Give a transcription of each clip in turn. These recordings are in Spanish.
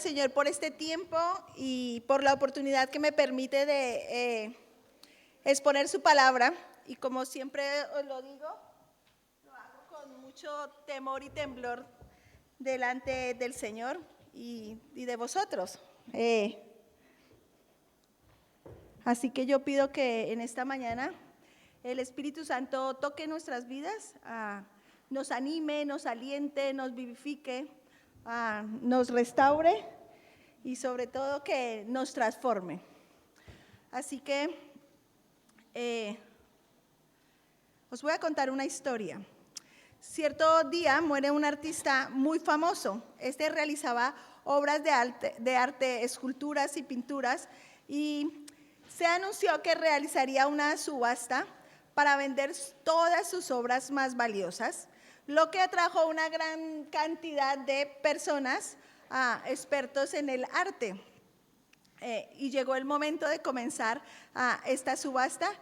Señor por este tiempo y por la oportunidad que me permite de exponer su palabra. Y como siempre os lo digo, lo hago con mucho temor y temblor delante del Señor y de vosotros. Así que yo pido que en esta mañana el Espíritu Santo toque nuestras vidas, nos anime, nos aliente, nos vivifique, nos restaure y sobre todo que nos transforme. Así que os voy a contar una historia. Cierto día muere un artista muy famoso. Este realizaba obras de arte, esculturas y pinturas, y se anunció que realizaría una subasta para vender todas sus obras más valiosas, lo que atrajo una gran cantidad de personas, expertos en el arte. Y llegó el momento de comenzar esta subasta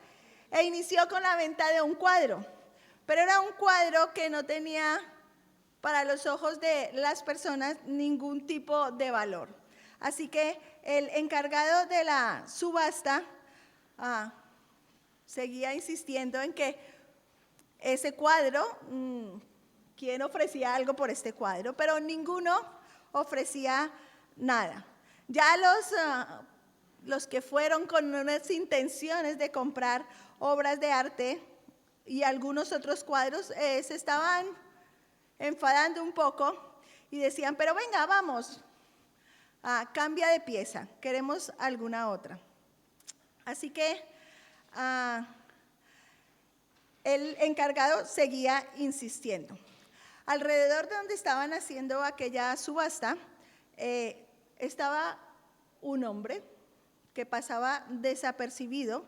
e inició con la venta de un cuadro, pero era un cuadro que no tenía para los ojos de las personas ningún tipo de valor. Así que el encargado de la subasta seguía insistiendo en que ese cuadro, ¿quién ofrecía algo por este cuadro? Pero ninguno ofrecía nada. Ya los que fueron con unas intenciones de comprar obras de arte y algunos otros cuadros se estaban enfadando un poco y decían, pero venga, vamos, cambia de pieza, queremos alguna otra. Así que el encargado seguía insistiendo. Alrededor de donde estaban haciendo aquella subasta estaba un hombre que pasaba desapercibido,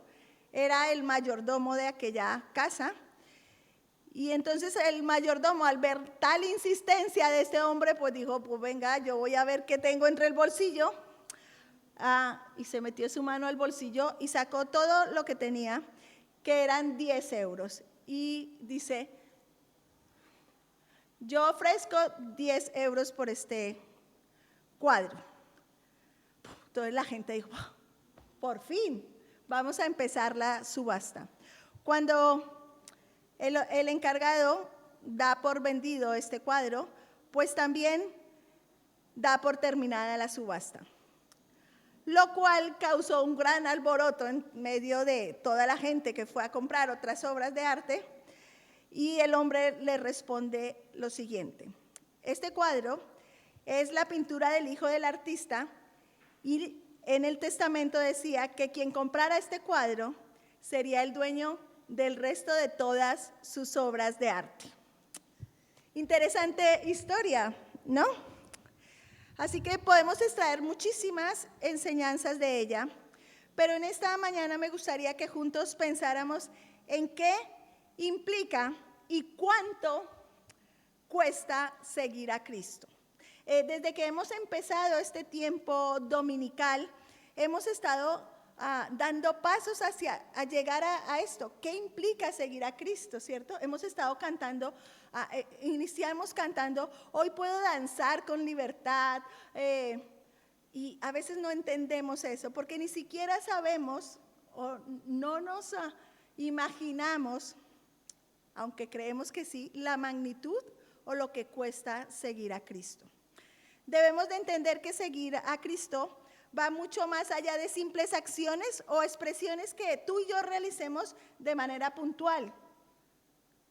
era el mayordomo de aquella casa. Y entonces el mayordomo, al ver tal insistencia de este hombre, pues dijo, pues venga, yo voy a ver qué tengo entre el bolsillo. Y se metió su mano al bolsillo y sacó todo lo que tenía, que eran 10 euros. Y dice, yo ofrezco 10 euros por este cuadro. Entonces la gente dijo, por fin, vamos a empezar la subasta. Cuando el encargado da por vendido este cuadro, pues también da por terminada la subasta, lo cual causó un gran alboroto en medio de toda la gente que fue a comprar otras obras de arte. Y el hombre le responde lo siguiente: este cuadro es la pintura del hijo del artista, y en el testamento decía que quien comprara este cuadro sería el dueño del resto de todas sus obras de arte. Interesante historia, ¿no? Así que podemos extraer muchísimas enseñanzas de ella, pero en esta mañana me gustaría que juntos pensáramos en qué implica y cuánto cuesta seguir a Cristo. Desde que hemos empezado este tiempo dominical, hemos estado dando pasos hacia llegar a esto. ¿Qué implica seguir a Cristo, cierto? Hemos estado cantando, iniciamos cantando, hoy puedo danzar con libertad, y a veces no entendemos eso, porque ni siquiera sabemos o no nos imaginamos, aunque creemos que sí, la magnitud o lo que cuesta seguir a Cristo. Debemos de entender que seguir a Cristo va mucho más allá de simples acciones o expresiones que tú y yo realicemos de manera puntual,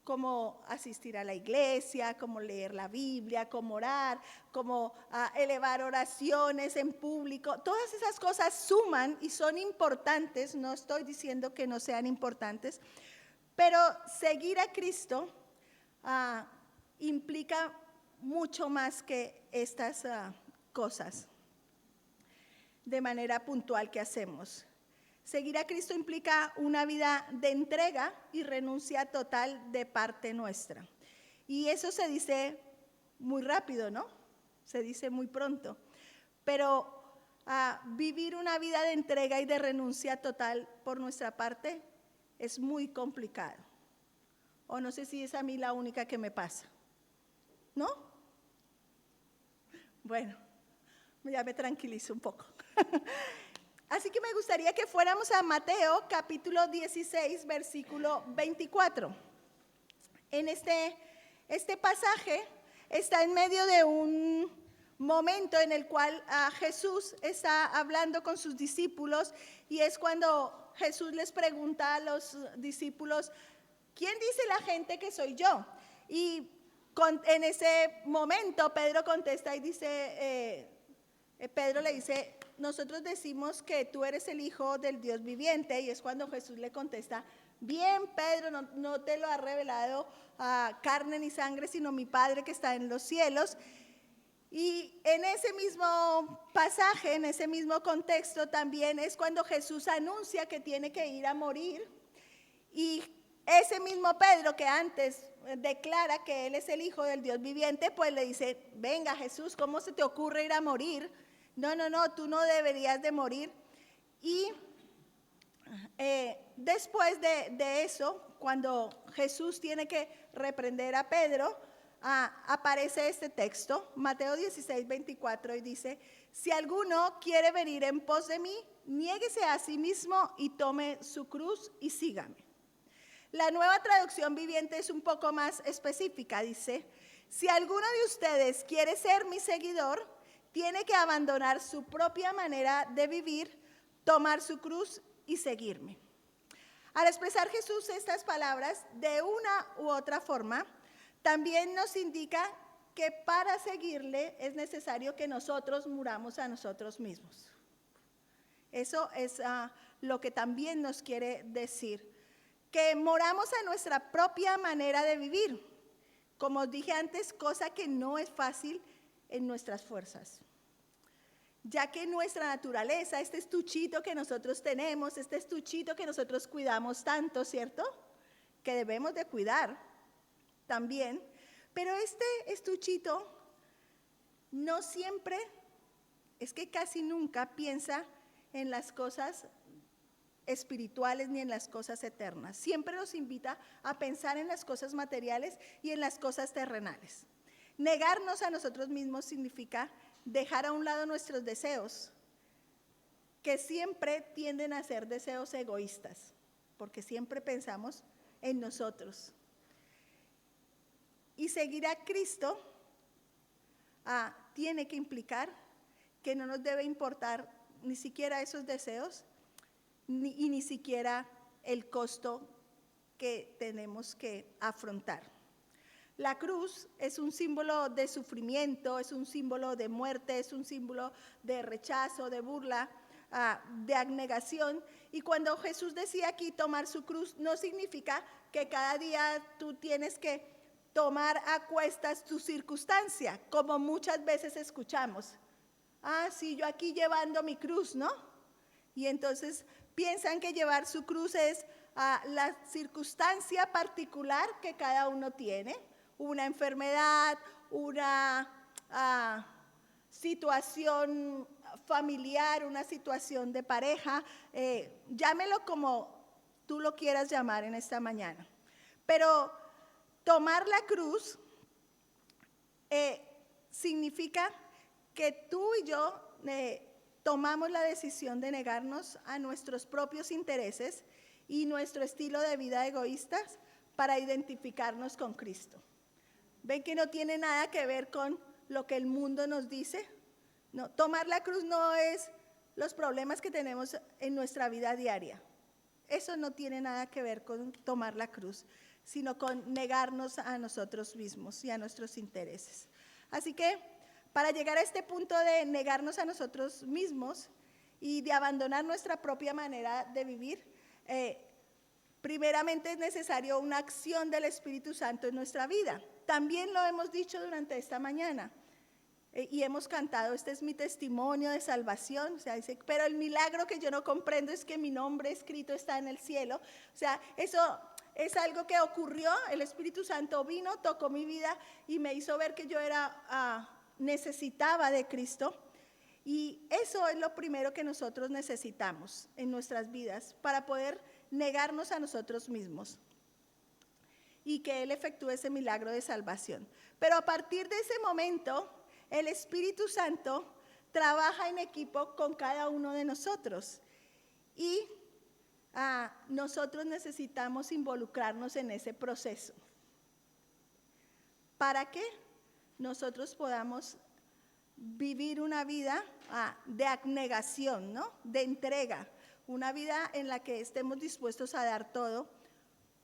como asistir a la iglesia, como leer la Biblia, como orar, como elevar oraciones en público. Todas esas cosas suman y son importantes, no estoy diciendo que no sean importantes, pero seguir a Cristo implica mucho más que estas cosas de manera puntual que hacemos. Seguir a Cristo implica una vida de entrega y renuncia total de parte nuestra. Y eso se dice muy rápido, ¿no? Se dice muy pronto. Pero vivir una vida de entrega y de renuncia total por nuestra parte es muy complicado. O no sé si es a mí la única que me pasa, ¿no? Bueno, Ya me tranquilizo un poco. Así que me gustaría que fuéramos a Mateo capítulo 16, versículo 24. En este pasaje está en medio de un momento en el cual Jesús está hablando con sus discípulos, y es cuando Jesús les pregunta a los discípulos: ¿quién dice la gente que soy yo? Y en ese momento Pedro contesta y dice, Pedro le dice: nosotros decimos que tú eres el Hijo del Dios viviente. Y es cuando Jesús le contesta: bien, Pedro, no te lo ha revelado carne ni sangre, sino mi Padre que está en los cielos. Y en ese mismo pasaje, en ese mismo contexto, también es cuando Jesús anuncia que tiene que ir a morir. Y ese mismo Pedro, que antes declara que él es el Hijo del Dios viviente, pues le dice: venga, Jesús, ¿cómo se te ocurre ir a morir? No, tú no deberías de morir. Y después de eso, cuando Jesús tiene que reprender a Pedro, aparece este texto, Mateo 16, 24, y dice: si alguno quiere venir en pos de mí, niéguese a sí mismo y tome su cruz y sígame. La Nueva Traducción Viviente es un poco más específica, dice: si alguno de ustedes quiere ser mi seguidor, tiene que abandonar su propia manera de vivir, tomar su cruz y seguirme. Al expresar Jesús estas palabras de una u otra forma, también nos indica que para seguirle es necesario que nosotros muramos a nosotros mismos. Eso es lo que también nos quiere decir, que moramos a nuestra propia manera de vivir. Como dije antes, cosa que no es fácil en nuestras fuerzas, ya que nuestra naturaleza, este estuchito que nosotros tenemos, este estuchito que nosotros cuidamos tanto, ¿cierto? Que debemos de cuidar también, pero este estuchito no siempre, es que casi nunca piensa en las cosas espirituales ni en las cosas eternas. Siempre nos invita a pensar en las cosas materiales y en las cosas terrenales. Negarnos a nosotros mismos significa dejar a un lado nuestros deseos, que siempre tienden a ser deseos egoístas, porque siempre pensamos en nosotros. Y seguir a Cristo tiene que implicar que no nos debe importar ni siquiera esos deseos, ni siquiera el costo que tenemos que afrontar. La cruz es un símbolo de sufrimiento, es un símbolo de muerte, es un símbolo de rechazo, de burla, de abnegación. Y cuando Jesús decía aquí tomar su cruz, no significa que cada día tú tienes que tomar a cuestas tu circunstancia, como muchas veces escuchamos. Sí, yo aquí llevando mi cruz, ¿no? Y entonces piensan que llevar su cruz es la circunstancia particular que cada uno tiene, una enfermedad, una situación familiar, una situación de pareja, llámelo como tú lo quieras llamar en esta mañana. Pero tomar la cruz significa que tú y yo tomamos la decisión de negarnos a nuestros propios intereses y nuestro estilo de vida egoístas para identificarnos con Cristo. ¿Ven que no tiene nada que ver con lo que el mundo nos dice? No, tomar la cruz no es los problemas que tenemos en nuestra vida diaria. Eso no tiene nada que ver con tomar la cruz, sino con negarnos a nosotros mismos y a nuestros intereses. Así que para llegar a este punto de negarnos a nosotros mismos y de abandonar nuestra propia manera de vivir, primeramente es necesario una acción del Espíritu Santo en nuestra vida. También lo hemos dicho durante esta mañana y hemos cantado: este es mi testimonio de salvación. O sea, dice, pero el milagro que yo no comprendo es que mi nombre escrito está en el cielo. O sea, eso es algo que ocurrió. El Espíritu Santo vino, tocó mi vida y me hizo ver que yo necesitaba de Cristo. Y eso es lo primero que nosotros necesitamos en nuestras vidas para poder negarnos a nosotros mismos y que Él efectúe ese milagro de salvación. Pero a partir de ese momento, el Espíritu Santo trabaja en equipo con cada uno de nosotros. Y nosotros necesitamos involucrarnos en ese proceso para que nosotros podamos vivir una vida de abnegación, ¿no? De entrega, una vida en la que estemos dispuestos a dar todo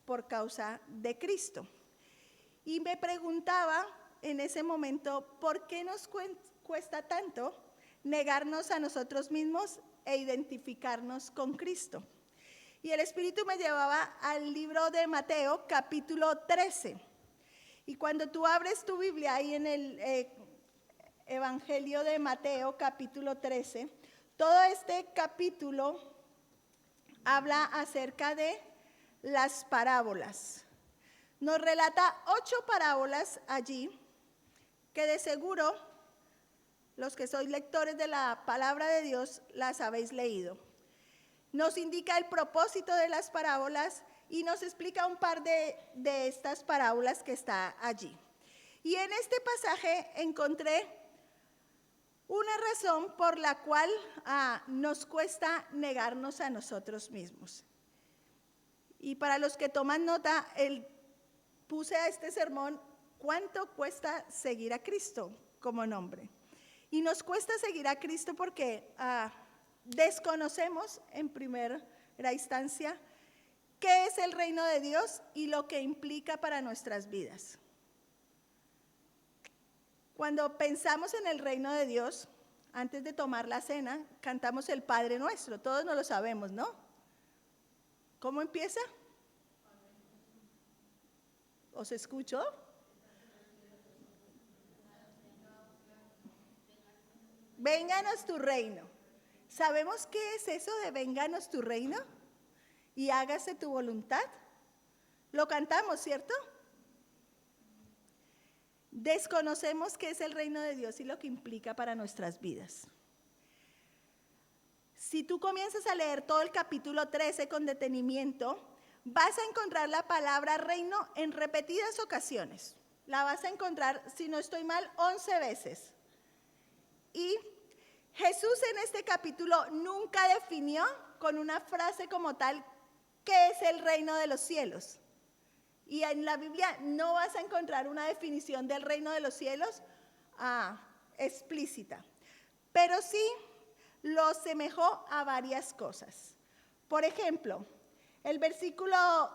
por causa de Cristo. Y me preguntaba en ese momento, ¿por qué nos cuesta tanto negarnos a nosotros mismos e identificarnos con Cristo? Y el Espíritu me llevaba al libro de Mateo, capítulo 13. Y cuando tú abres tu Biblia ahí en el Evangelio de Mateo, capítulo 13, todo este capítulo habla acerca de las parábolas. Nos relata 8 parábolas allí, que de seguro los que sois lectores de la palabra de Dios las habéis leído. Nos indica el propósito de las parábolas y nos explica un par de estas parábolas que está allí. Y en este pasaje encontré una razón por la cual nos cuesta negarnos a nosotros mismos. Y para los que toman nota, puse a este sermón, ¿cuánto cuesta seguir a Cristo como nombre? Y nos cuesta seguir a Cristo porque desconocemos en primera instancia qué es el reino de Dios y lo que implica para nuestras vidas. Cuando pensamos en el reino de Dios, antes de tomar la cena, cantamos el Padre Nuestro, todos nos lo sabemos, ¿no? ¿Cómo empieza? ¿Os escucho? Vénganos tu reino. ¿Sabemos qué es eso de vénganos tu reino? Y hágase tu voluntad. Lo cantamos, ¿cierto? Desconocemos qué es el reino de Dios y lo que implica para nuestras vidas. Si tú comienzas a leer todo el capítulo 13 con detenimiento, vas a encontrar la palabra reino en repetidas ocasiones. La vas a encontrar, si no estoy mal, 11 veces. Y Jesús en este capítulo nunca definió con una frase como tal qué es el reino de los cielos. Y en la Biblia no vas a encontrar una definición del reino de los cielos explícita. Pero sí lo asemejó a varias cosas. Por ejemplo, el versículo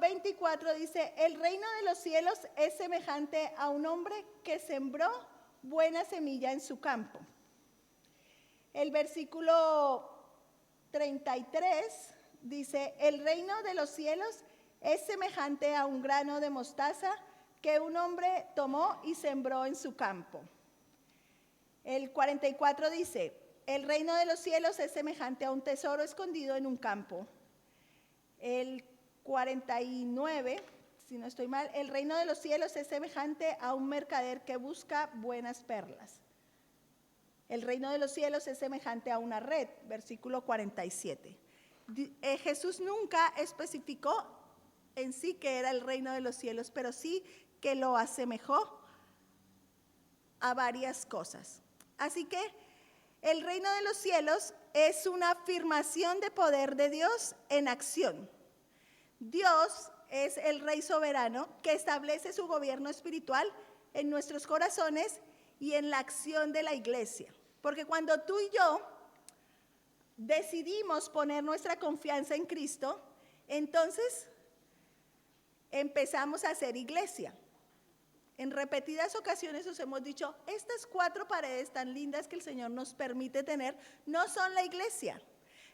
24 dice, el reino de los cielos es semejante a un hombre que sembró buena semilla en su campo. El versículo 33 dice, el reino de los cielos es semejante a un grano de mostaza que un hombre tomó y sembró en su campo. El 44 dice, el reino de los cielos es semejante a un tesoro escondido en un campo. El 49, si no estoy mal, el reino de los cielos es semejante a un mercader que busca buenas perlas. El reino de los cielos es semejante a una red, versículo 47. Jesús nunca especificó en sí que era el reino de los cielos, pero sí que lo asemejó a varias cosas. Así que el reino de los cielos es una afirmación de poder de Dios en acción. Dios es el Rey soberano que establece su gobierno espiritual en nuestros corazones y en la acción de la iglesia. Porque cuando tú y yo decidimos poner nuestra confianza en Cristo, entonces empezamos a ser iglesia. En repetidas ocasiones os hemos dicho, estas 4 paredes tan lindas que el Señor nos permite tener, no son la iglesia.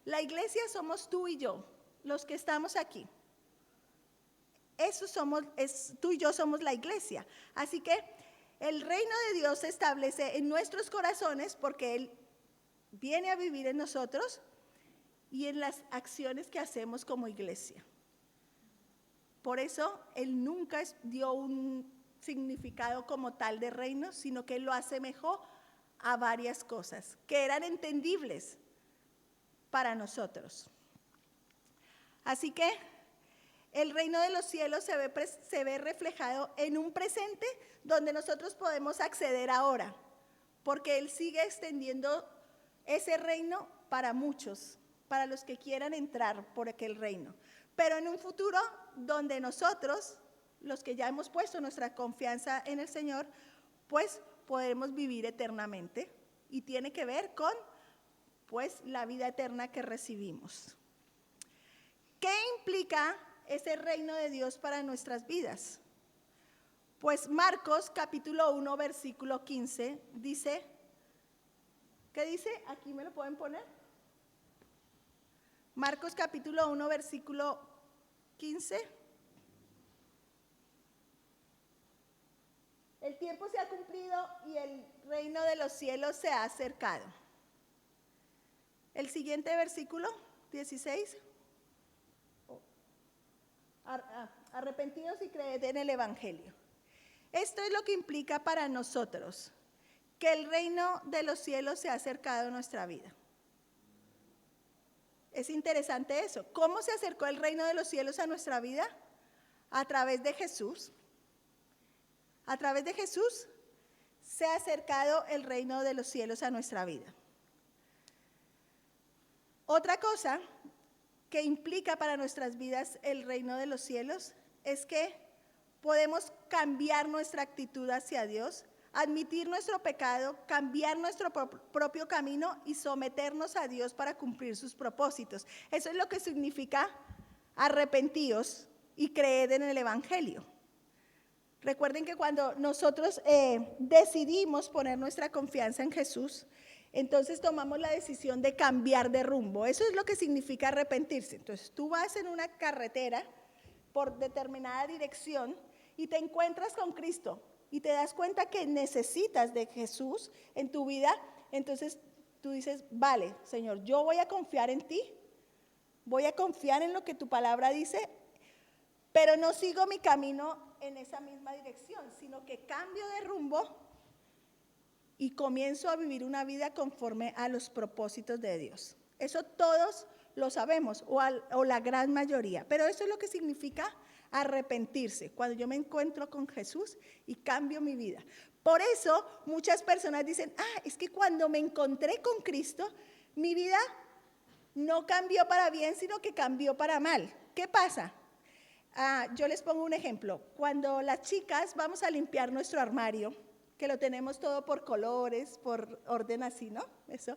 La iglesia somos tú y yo, los que estamos aquí. Tú y yo somos la iglesia. Así que el reino de Dios se establece en nuestros corazones porque Él viene a vivir en nosotros y en las acciones que hacemos como iglesia. Por eso Él nunca dio un significado como tal de reino, sino que Él lo asemejó a varias cosas que eran entendibles para nosotros. Así que El reino de los cielos se ve reflejado en un presente donde nosotros podemos acceder ahora, porque Él sigue extendiendo ese reino para muchos, para los que quieran entrar por aquel reino. Pero en un futuro donde nosotros, los que ya hemos puesto nuestra confianza en el Señor, pues podemos vivir eternamente. Y tiene que ver con, pues, la vida eterna que recibimos. ¿Qué implica ese reino de Dios para nuestras vidas? Pues Marcos capítulo 1 versículo 15 dice, ¿qué dice? Aquí me lo pueden poner. Marcos capítulo 1 versículo 15. El tiempo se ha cumplido y el reino de los cielos se ha acercado. El siguiente versículo 16. Arrepentidos y creed en el evangelio. Esto es lo que implica para nosotros que el reino de los cielos se ha acercado a nuestra vida. Es interesante eso. ¿Cómo se acercó el reino de los cielos a nuestra vida? A través de Jesús. A través de Jesús se ha acercado el reino de los cielos a nuestra vida. Otra cosa que implica para nuestras vidas el reino de los cielos es que podemos cambiar nuestra actitud hacia Dios, admitir nuestro pecado, cambiar nuestro propio camino y someternos a Dios para cumplir sus propósitos. Eso es lo que significa arrepentíos y creed en el evangelio. Recuerden que cuando nosotros decidimos poner nuestra confianza en Jesús, entonces tomamos la decisión de cambiar de rumbo. Eso es lo que significa arrepentirse. Entonces tú vas en una carretera por determinada dirección y te encuentras con Cristo y te das cuenta que necesitas de Jesús en tu vida. Entonces tú dices, vale, Señor, yo voy a confiar en ti, voy a confiar en lo que tu palabra dice, pero no sigo mi camino en esa misma dirección, sino que cambio de rumbo y comienzo a vivir una vida conforme a los propósitos de Dios. Eso todos lo sabemos, o la gran mayoría, pero eso es lo que significa arrepentirse, cuando yo me encuentro con Jesús y cambio mi vida. Por eso muchas personas dicen, es que cuando me encontré con Cristo, mi vida no cambió para bien, sino que cambió para mal. ¿Qué pasa? Yo les pongo un ejemplo. Cuando las chicas vamos a limpiar nuestro armario, que lo tenemos todo por colores, por orden así, ¿no? Eso.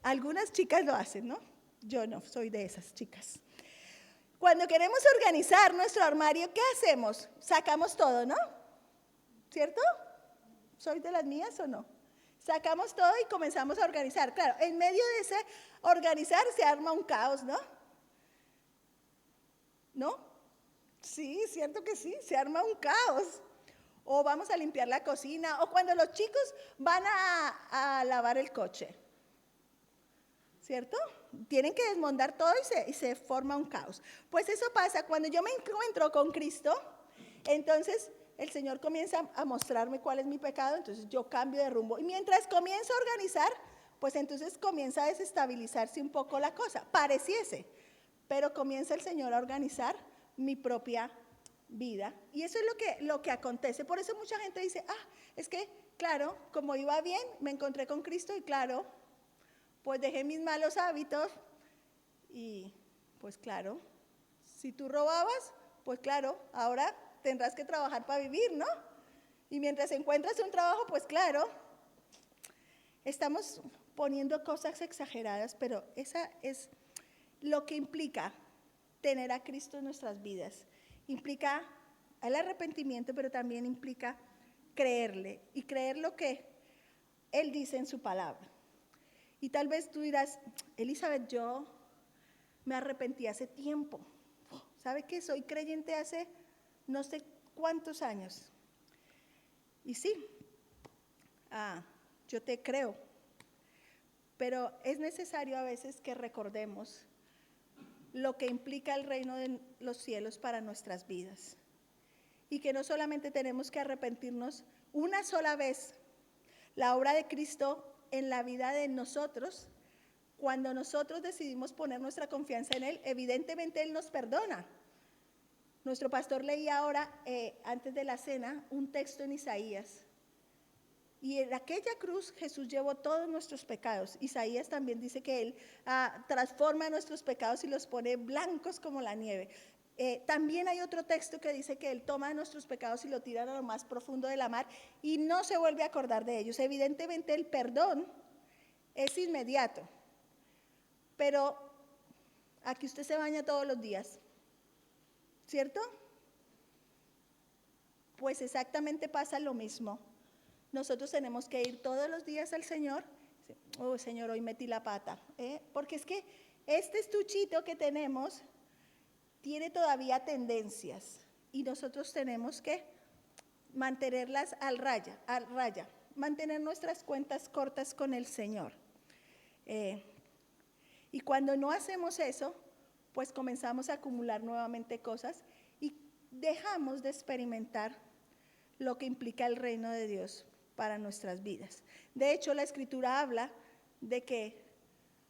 Algunas chicas lo hacen, ¿no? Yo no soy de esas chicas. Cuando queremos organizar nuestro armario, ¿qué hacemos? Sacamos todo, ¿no? ¿Cierto? ¿Soy de las mías o no? Sacamos todo y comenzamos a organizar. Claro, en medio de ese organizar se arma un caos, ¿no? ¿No? Sí, cierto que sí, se arma un caos. O vamos a limpiar la cocina, o cuando los chicos van a lavar el coche, ¿cierto? Tienen que desmontar todo y se forma un caos. Pues eso pasa cuando yo me encuentro con Cristo, entonces el Señor comienza a mostrarme cuál es mi pecado, entonces yo cambio de rumbo. Y mientras comienzo a organizar, pues entonces comienza a desestabilizarse un poco la cosa, pareciese, pero comienza el Señor a organizar mi propia vida. Y eso es lo que acontece. Por eso mucha gente dice, es que, claro, como iba bien, me encontré con Cristo y claro, pues dejé mis malos hábitos y pues claro, si tú robabas, pues claro, ahora tendrás que trabajar para vivir, ¿no? Y mientras encuentras un trabajo, pues claro, estamos poniendo cosas exageradas, pero esa es lo que implica tener a Cristo en nuestras vidas. Implica el arrepentimiento, pero también implica creerle y creer lo que Él dice en su palabra. Y tal vez tú dirás, Elizabeth, yo me arrepentí hace tiempo. ¿Sabe qué? Soy creyente hace no sé cuántos años. Y sí, yo te creo. Pero es necesario a veces que recordemos lo que implica el reino de los cielos para nuestras vidas. Y que no solamente tenemos que arrepentirnos una sola vez. La obra de Cristo en la vida de nosotros, cuando nosotros decidimos poner nuestra confianza en Él, evidentemente Él nos perdona. Nuestro pastor leía ahora, antes de la cena, un texto en Isaías. Y en aquella cruz Jesús llevó todos nuestros pecados. Isaías también dice que Él transforma nuestros pecados y los pone blancos como la nieve. También hay otro texto que dice que Él toma nuestros pecados y lo tira a lo más profundo de la mar y no se vuelve a acordar de ellos. Evidentemente el perdón es inmediato, pero aquí usted se baña todos los días, ¿cierto? Pues exactamente pasa lo mismo. Nosotros tenemos que ir todos los días al Señor. Oh, Señor, hoy metí la pata. Porque es que este estuchito que tenemos tiene todavía tendencias y nosotros tenemos que mantenerlas al raya, mantener nuestras cuentas cortas con el Señor. Y cuando no hacemos eso, pues comenzamos a acumular nuevamente cosas y dejamos de experimentar lo que implica el reino de Dios para nuestras vidas. De hecho, la Escritura habla de que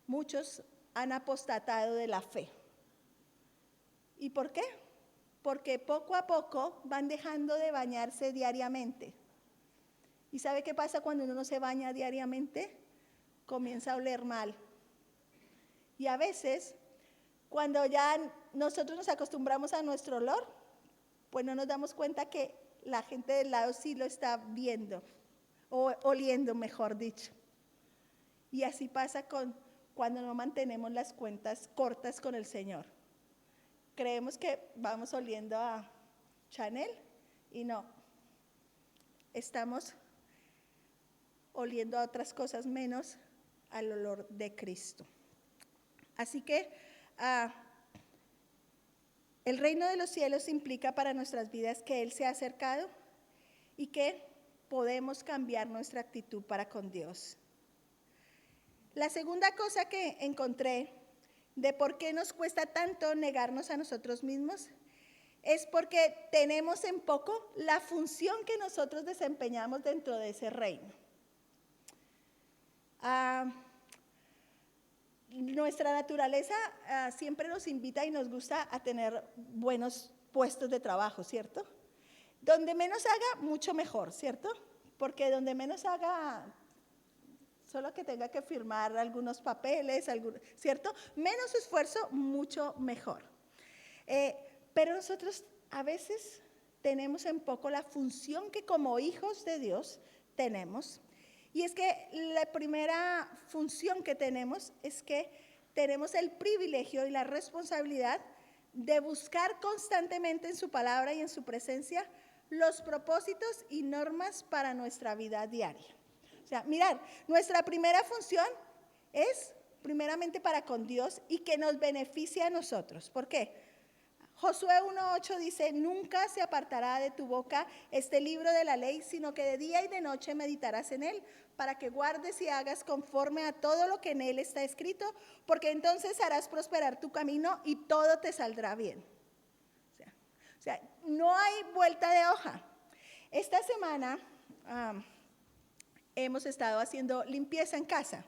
muchos han apostatado de la fe. ¿Y por qué? Porque poco a poco van dejando de bañarse diariamente. ¿Y sabe qué pasa cuando uno no se baña diariamente? Comienza a oler mal. Y a veces, cuando ya nosotros nos acostumbramos a nuestro olor, pues no nos damos cuenta que la gente del lado sí lo está viendo, o oliendo, mejor dicho. Y así pasa cuando no mantenemos las cuentas cortas con el Señor. Creemos que vamos oliendo a Chanel y no, estamos oliendo a otras cosas menos al olor de Cristo. Así que el reino de los cielos implica para nuestras vidas que Él se ha acercado y que podemos cambiar nuestra actitud para con Dios. La segunda cosa que encontré de por qué nos cuesta tanto negarnos a nosotros mismos es porque tenemos en poco la función que nosotros desempeñamos dentro de ese reino. Nuestra naturaleza siempre nos invita y nos gusta a tener buenos puestos de trabajo, ¿cierto? Donde menos haga, mucho mejor, ¿cierto? Porque donde menos haga, solo que tenga que firmar algunos papeles, ¿cierto? Menos esfuerzo, mucho mejor. Pero nosotros a veces tenemos en poco la función que como hijos de Dios tenemos. Y es que la primera función que tenemos es que tenemos el privilegio y la responsabilidad de buscar constantemente en su palabra y en su presencia los propósitos y normas para nuestra vida diaria. O sea, mirar, nuestra primera función es primeramente para con Dios y que nos beneficie a nosotros. ¿Por qué? Josué 1:8 dice, nunca se apartará de tu boca este libro de la ley, sino que de día y de noche meditarás en él, para que guardes y hagas conforme a todo lo que en él está escrito, porque entonces harás prosperar tu camino y todo te saldrá bien. O sea, no hay vuelta de hoja. Esta semana hemos estado haciendo limpieza en casa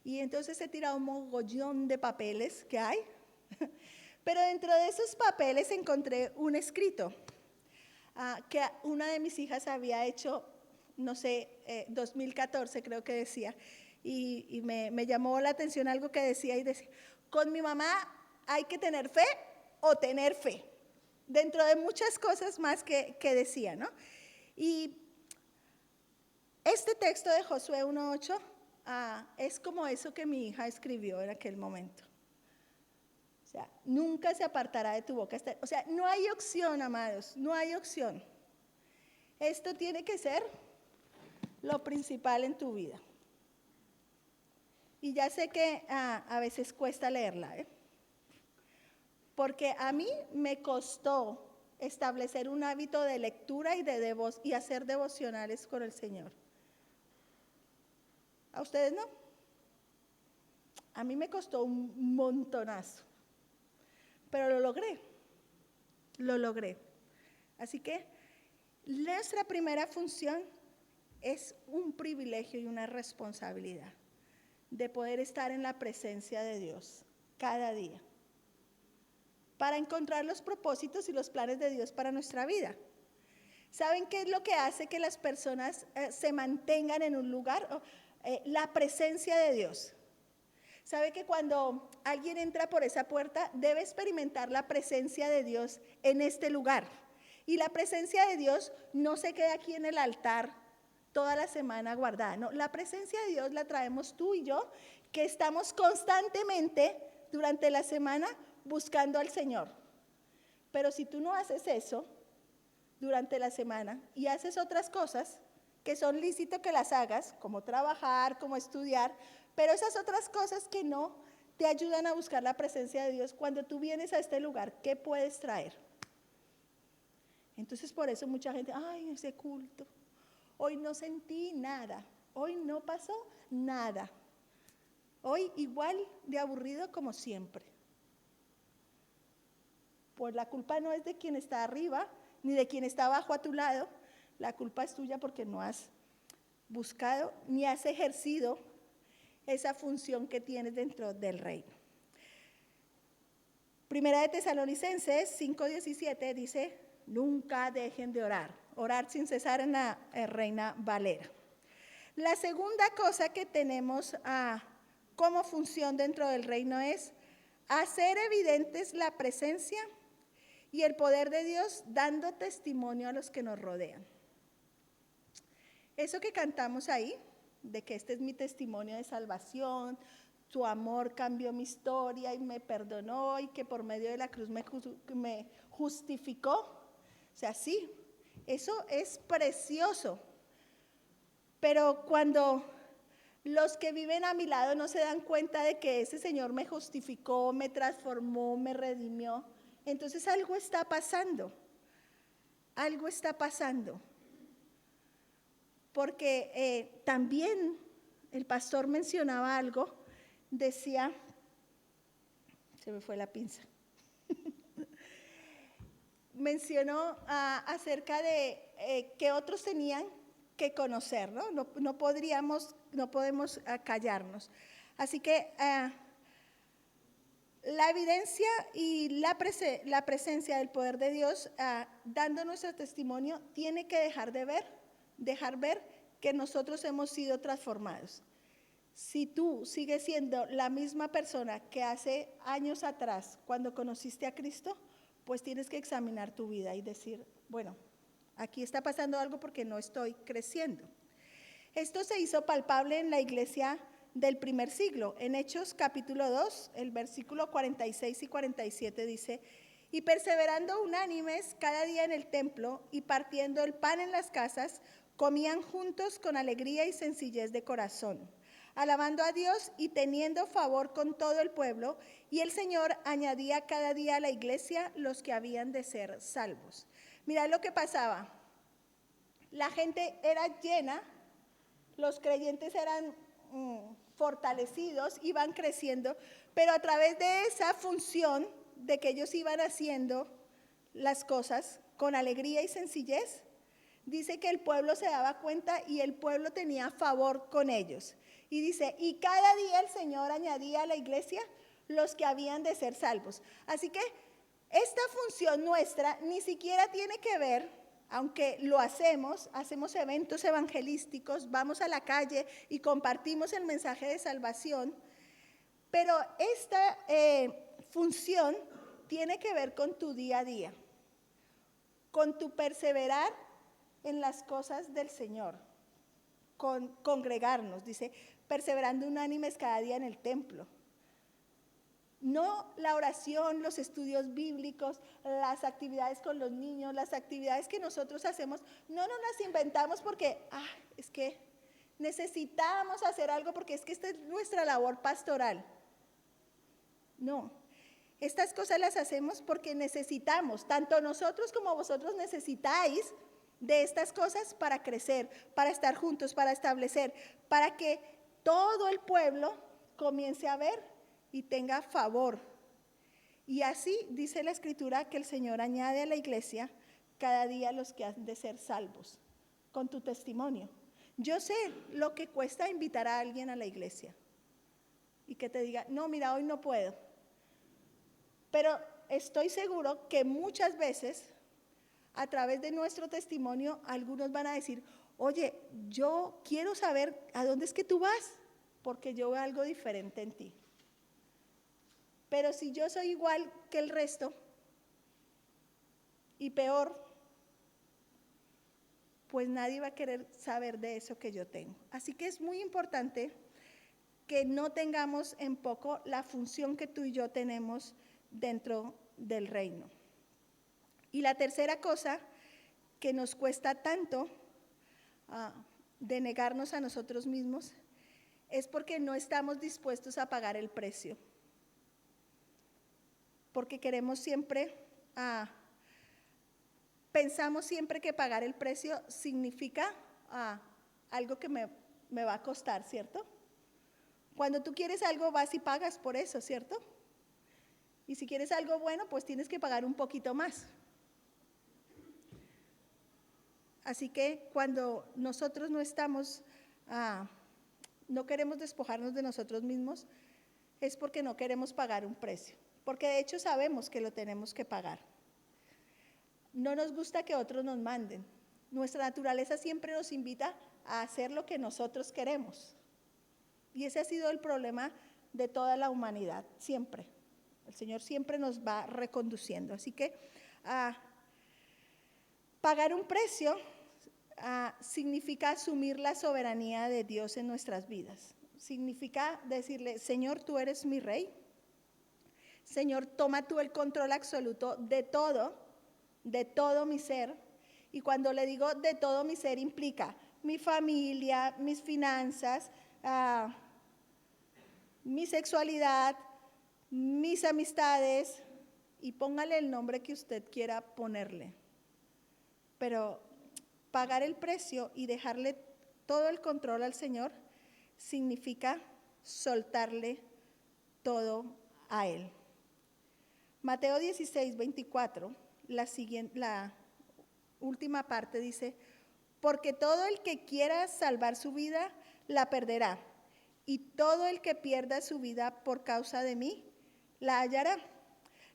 y entonces he tirado un mogollón de papeles que hay, pero dentro de esos papeles encontré un escrito que una de mis hijas había hecho, no sé, 2014 creo que decía, y me llamó la atención algo que decía y decía, con mi mamá hay que tener fe o tener fe. Dentro de muchas cosas más que decía, ¿no? Y este texto de Josué 1:8 es como eso que mi hija escribió en aquel momento. O sea, nunca se apartará de tu boca. O sea, no hay opción, amados, no hay opción. Esto tiene que ser lo principal en tu vida. Y ya sé que a veces cuesta leerla, porque a mí me costó establecer un hábito de lectura y hacer devocionales con el Señor. ¿A ustedes no? A mí me costó un montonazo, pero lo logré. Así que nuestra primera función es un privilegio y una responsabilidad de poder estar en la presencia de Dios cada día. para encontrar los propósitos y los planes de Dios para nuestra vida. ¿Saben qué es lo que hace que las personas se mantengan en un lugar? La presencia de Dios. ¿Sabe que cuando alguien entra por esa puerta debe experimentar la presencia de Dios en este lugar? Y la presencia de Dios no se queda aquí en el altar toda la semana guardada. No, la presencia de Dios la traemos tú y yo, que estamos constantemente durante la semana buscando al Señor. Pero si tú no haces eso durante la semana y haces otras cosas que son lícito que las hagas, como trabajar, como estudiar, pero esas otras cosas que no te ayudan a buscar la presencia de Dios, cuando tú vienes a este lugar, ¿qué puedes traer? Entonces por eso mucha gente, ay, ese culto, hoy no sentí nada, hoy no pasó nada, hoy igual de aburrido como siempre. Pues la culpa no es de quien está arriba, ni de quien está abajo a tu lado, la culpa es tuya porque no has buscado ni has ejercido esa función que tienes dentro del reino. Primera de Tesalonicenses 5:17 dice, nunca dejen de orar, orar sin cesar en la Reina Valera. La segunda cosa que tenemos como función dentro del reino es hacer evidentes la presencia y el poder de Dios dando testimonio a los que nos rodean. Eso que cantamos ahí, de que este es mi testimonio de salvación, tu amor cambió mi historia y me perdonó y que por medio de la cruz me justificó. O sea, sí, eso es precioso. Pero cuando los que viven a mi lado no se dan cuenta de que ese Señor me justificó, me transformó, me redimió, entonces algo está pasando. Algo está pasando. Porque también el pastor mencionaba algo, decía, se me fue la pinza, mencionó acerca de que otros tenían que conocer, ¿no? No podemos callarnos. Así que la evidencia y la presencia del poder de Dios dando nuestro testimonio tiene que dejar ver que nosotros hemos sido transformados. Si tú sigues siendo la misma persona que hace años atrás cuando conociste a Cristo, pues tienes que examinar tu vida y decir, bueno, aquí está pasando algo porque no estoy creciendo. Esto se hizo palpable en la iglesia del primer siglo. En Hechos capítulo 2, el versículo 46 y 47 dice, y perseverando unánimes cada día en el templo y partiendo el pan en las casas, comían juntos con alegría y sencillez de corazón, alabando a Dios y teniendo favor con todo el pueblo, y el Señor añadía cada día a la iglesia los que habían de ser salvos. Mirad lo que pasaba. La gente era llena, los creyentes eran fortalecidos, iban creciendo, pero a través de esa función de que ellos iban haciendo las cosas con alegría y sencillez, dice que el pueblo se daba cuenta y el pueblo tenía favor con ellos. Y dice, y cada día el Señor añadía a la iglesia los que habían de ser salvos. Así que esta función nuestra ni siquiera tiene que ver, aunque lo hacemos eventos evangelísticos, vamos a la calle y compartimos el mensaje de salvación, pero esta función tiene que ver con tu día a día, con tu perseverar en las cosas del Señor, con congregarnos, dice, perseverando unánimes cada día en el templo. No la oración, los estudios bíblicos, las actividades con los niños, las actividades que nosotros hacemos, no nos las inventamos porque, es que necesitamos hacer algo porque es que esta es nuestra labor pastoral. No, estas cosas las hacemos porque necesitamos, tanto nosotros como vosotros necesitáis de estas cosas para crecer, para estar juntos, para establecer, para que todo el pueblo comience a ver y tenga favor. Y así dice la Escritura que el Señor añade a la iglesia cada día los que han de ser salvos, con tu testimonio. Yo sé lo que cuesta invitar a alguien a la iglesia y que te diga, no, mira, hoy no puedo. Pero estoy seguro que muchas veces, a través de nuestro testimonio, algunos van a decir, oye, yo quiero saber a dónde es que tú vas, porque yo veo algo diferente en ti. Pero si yo soy igual que el resto, y peor, pues nadie va a querer saber de eso que yo tengo. Así que es muy importante que no tengamos en poco la función que tú y yo tenemos dentro del reino. Y la tercera cosa que nos cuesta tanto de negarnos a nosotros mismos es porque no estamos dispuestos a pagar el precio. Porque queremos siempre, pensamos siempre que pagar el precio significa algo que me va a costar, ¿cierto? Cuando tú quieres algo vas y pagas por eso, ¿cierto? Y si quieres algo bueno, pues tienes que pagar un poquito más. Así que cuando nosotros no estamos, no queremos despojarnos de nosotros mismos, es porque no queremos pagar un precio. Porque de hecho sabemos que lo tenemos que pagar. No nos gusta que otros nos manden. Nuestra naturaleza siempre nos invita a hacer lo que nosotros queremos. Y ese ha sido el problema de toda la humanidad, siempre. El Señor siempre nos va reconduciendo. Así que pagar un precio significa asumir la soberanía de Dios en nuestras vidas. Significa decirle, Señor, tú eres mi rey. Señor, toma tú el control absoluto de todo mi ser. Y cuando le digo de todo mi ser, implica mi familia, mis finanzas, mi sexualidad, mis amistades, y póngale el nombre que usted quiera ponerle. Pero pagar el precio y dejarle todo el control al Señor significa soltarle todo a Él. Mateo 16, 24, la última parte dice, porque todo el que quiera salvar su vida, la perderá, y todo el que pierda su vida por causa de mí, la hallará.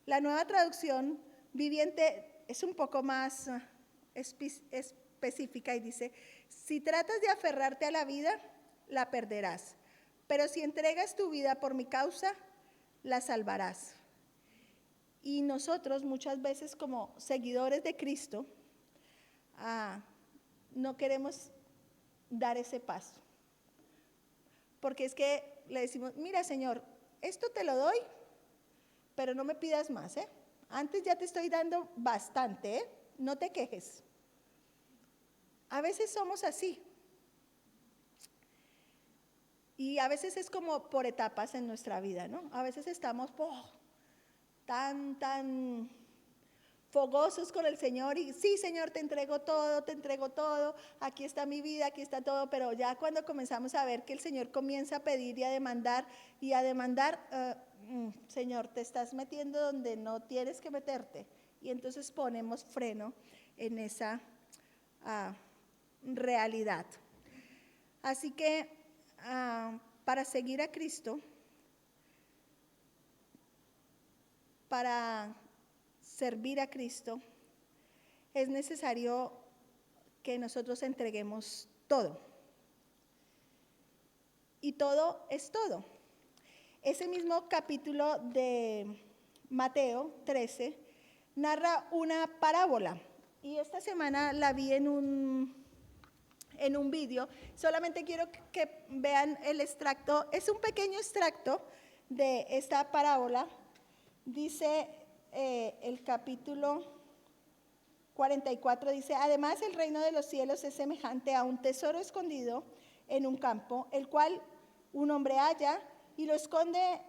La Nueva Traducción Viviente es un poco más específica y dice, si tratas de aferrarte a la vida, la perderás, pero si entregas tu vida por mi causa, la salvarás. Y nosotros muchas veces como seguidores de Cristo, no queremos dar ese paso. Porque es que le decimos, mira Señor, esto te lo doy, pero no me pidas más, ¿eh? Antes ya te estoy dando bastante, ¿eh? No te quejes. A veces somos así. Y a veces es como por etapas en nuestra vida, ¿no? A veces estamos tan fogosos con el Señor y sí, Señor, te entrego todo, aquí está mi vida, aquí está todo, pero ya cuando comenzamos a ver que el Señor comienza a pedir y a demandar, Señor, te estás metiendo donde no tienes que meterte, y entonces ponemos freno en esa realidad. Así que para seguir a Cristo, para servir a Cristo, es necesario que nosotros entreguemos todo. Y todo es todo. Ese mismo capítulo de Mateo 13 narra una parábola. Y esta semana la vi en un vídeo. Solamente quiero que vean el extracto. Es un pequeño extracto de esta parábola. Dice el capítulo 44, dice, además el reino de los cielos es semejante a un tesoro escondido en un campo, el cual un hombre halla y lo esconde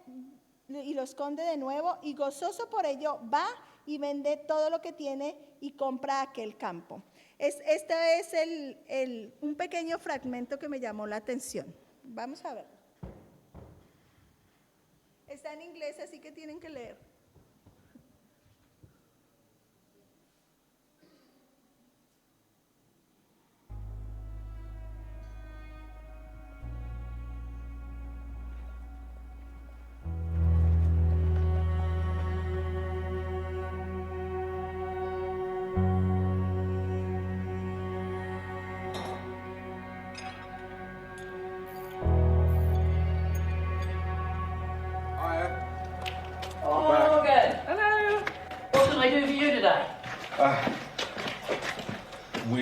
de nuevo, y gozoso por ello va y vende todo lo que tiene y compra aquel campo. Este es un pequeño fragmento que me llamó la atención. Vamos a ver. Está en inglés, así que tienen que leer.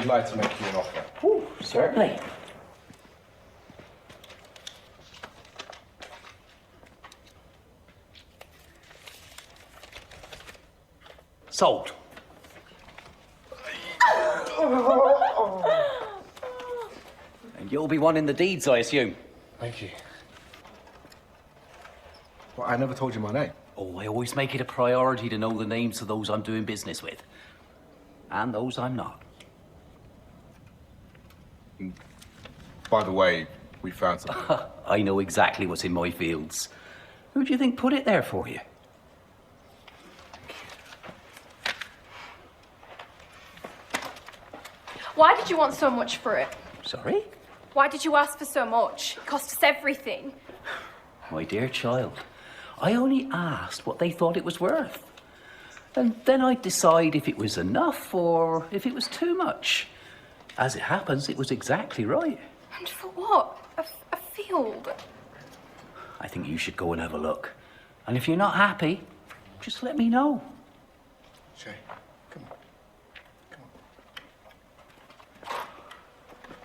like to make you an offer. Ooh, certainly. Sold. And you'll be wanting the deeds, I assume. Thank you. Well, I never told you my name. Oh, I always make it a priority to know the names of those I'm doing business with. And those I'm not. By the way, we found something. I know exactly what's in my fields. Who do you think put it there for you? Why did you want so much for it? Sorry? Why did you ask for so much? It cost us everything. My dear child, I only asked what they thought it was worth. And then I'd decide if it was enough or if it was too much. As it happens, it was exactly right. And for what? A field? I think you should go and have a look. And if you're not happy, just let me know. Shay, come on. Come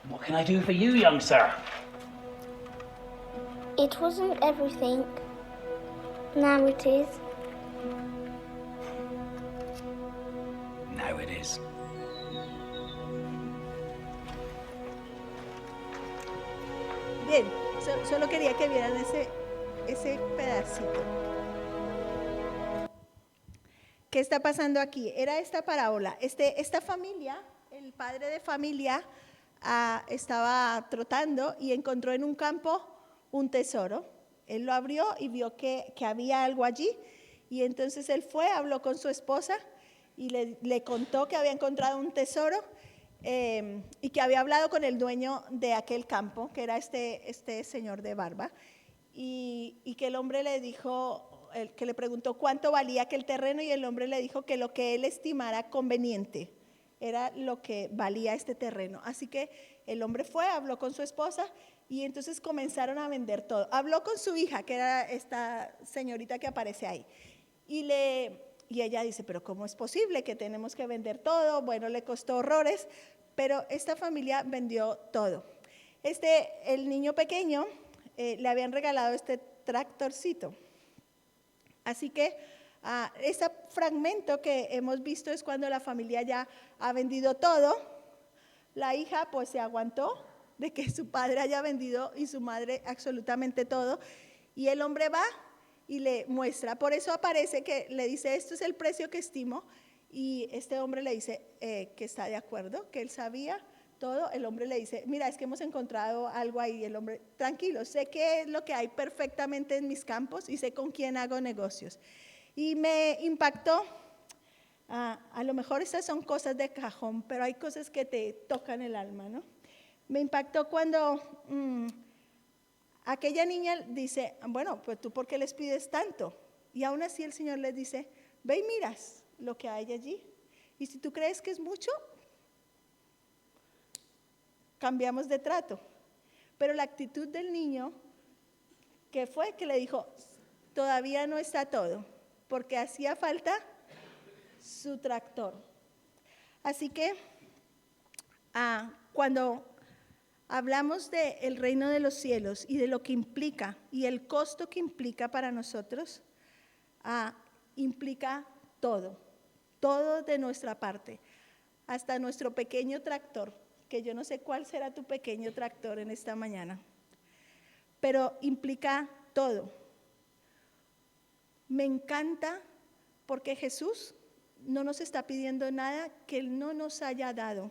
on. What can I do for you, young sir? It wasn't everything. Now it is. Now it is. Bien, solo quería que vieran ese pedacito. ¿Qué está pasando aquí? Era esta parábola. Esta familia, el padre de familia, estaba trotando y encontró en un campo un tesoro. Él lo abrió y vio que había algo allí. Y entonces él fue, habló con su esposa y le contó que había encontrado un tesoro y que había hablado con el dueño de aquel campo, que era este señor de barba. Y que el hombre le dijo, que le preguntó cuánto valía aquel terreno, y el hombre le dijo que lo que él estimara conveniente era lo que valía este terreno. Así que el hombre fue, habló con su esposa y entonces comenzaron a vender todo. Habló con su hija, que era esta señorita que aparece ahí. Y ella dice, pero ¿cómo es posible que tenemos que vender todo? Bueno, le costó horrores, pero esta familia vendió todo. El niño pequeño le habían regalado este tractorcito. Así que ese fragmento que hemos visto es cuando la familia ya ha vendido todo. La hija pues se aguantó de que su padre haya vendido y su madre absolutamente todo. Y el hombre va y le muestra. Por eso aparece que le dice, esto es el precio que estimo. Y este hombre le dice que está de acuerdo, que él sabía todo. El hombre le dice, mira, es que hemos encontrado algo ahí. El hombre, tranquilo, sé qué es lo que hay perfectamente en mis campos y sé con quién hago negocios. Y me impactó, a lo mejor estas son cosas de cajón, pero hay cosas que te tocan el alma, ¿no? Me impactó cuando aquella niña dice, bueno, pues tú ¿por qué les pides tanto? Y aún así el Señor les dice, ve y miras lo que hay allí. Y si tú crees que es mucho, cambiamos de trato. Pero la actitud del niño, que fue que le dijo, todavía no está todo, porque hacía falta su tractor. Así que cuando hablamos del reino de los cielos y de lo que implica y el costo que implica para nosotros, implica todo de nuestra parte, hasta nuestro pequeño tractor, que yo no sé cuál será tu pequeño tractor en esta mañana, pero implica todo. Me encanta porque Jesús no nos está pidiendo nada que Él no nos haya dado.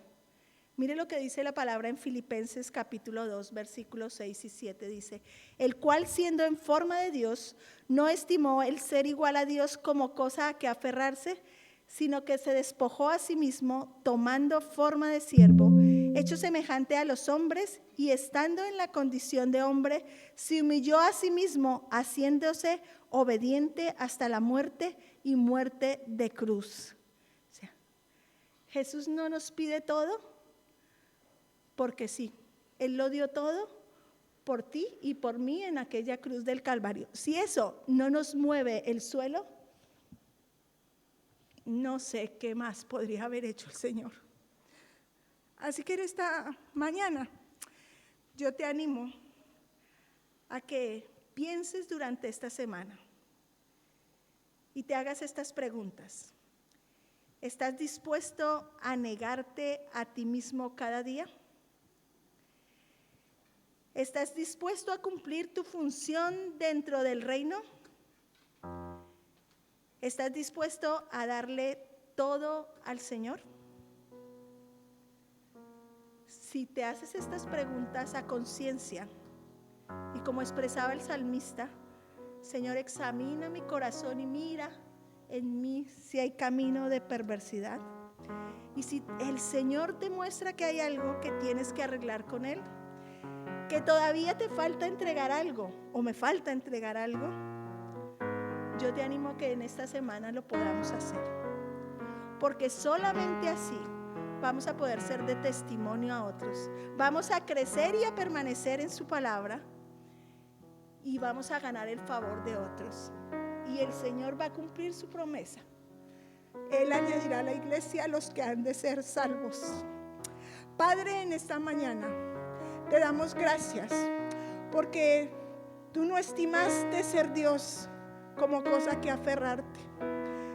Mire lo que dice la palabra en Filipenses capítulo 2, versículos 6 y 7, dice, el cual siendo en forma de Dios, no estimó el ser igual a Dios como cosa a que aferrarse, sino que se despojó a sí mismo, tomando forma de siervo, hecho semejante a los hombres, y estando en la condición de hombre, se humilló a sí mismo, haciéndose obediente hasta la muerte y muerte de cruz. O sea, Jesús no nos pide todo porque sí, Él lo dio todo por ti y por mí en aquella cruz del Calvario. Si eso no nos mueve el suelo, no sé qué más podría haber hecho el Señor. Así que en esta mañana yo te animo a que pienses durante esta semana y te hagas estas preguntas. ¿Estás dispuesto a negarte a ti mismo cada día? ¿Estás dispuesto a cumplir tu función dentro del reino? ¿Estás dispuesto a darle todo al Señor? Si te haces estas preguntas a conciencia y como expresaba el salmista, Señor, examina mi corazón y mira en mí si hay camino de perversidad. Y si el Señor te muestra que hay algo que tienes que arreglar con Él, que todavía te falta entregar algo o me falta entregar algo, yo te animo a que en esta semana lo podamos hacer. Porque solamente así vamos a poder ser de testimonio a otros. Vamos a crecer y a permanecer en su palabra y vamos a ganar el favor de otros. Y el Señor va a cumplir su promesa. Él añadirá a la iglesia a los que han de ser salvos. Padre, en esta mañana te damos gracias porque tú no estimaste ser Dios como cosa que aferrarte,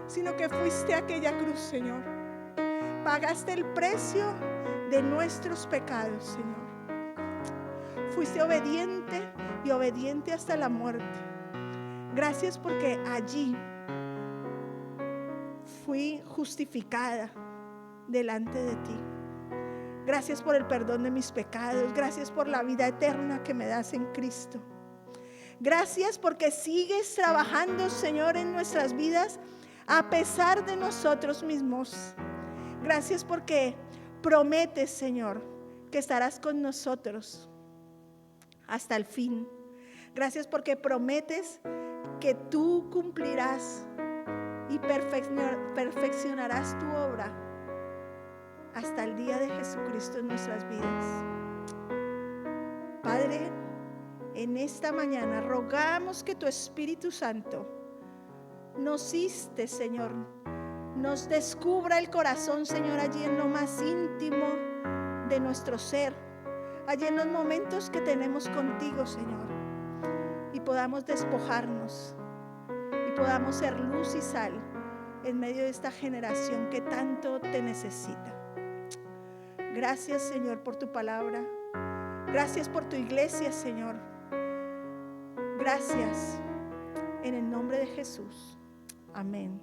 sino que fuiste a aquella cruz, Señor. Pagaste el precio de nuestros pecados, Señor. Fuiste obediente y obediente hasta la muerte. Gracias porque allí fui justificada delante de ti. Gracias por el perdón de mis pecados. Gracias por la vida eterna que me das en Cristo. Gracias porque sigues trabajando, Señor, en nuestras vidas a pesar de nosotros mismos. Gracias porque prometes, Señor, que estarás con nosotros hasta el fin. Gracias porque prometes que tú cumplirás y perfeccionarás tu obra hasta el día de Jesucristo en nuestras vidas. Padre, en esta mañana rogamos que tu Espíritu Santo nos inste, Señor, nos descubra el corazón, Señor, allí en lo más íntimo de nuestro ser, allí en los momentos que tenemos contigo, Señor, y podamos despojarnos y podamos ser luz y sal en medio de esta generación que tanto te necesita. Gracias, Señor, por tu palabra. Gracias por tu iglesia, Señor. Gracias en el nombre de Jesús. Amén.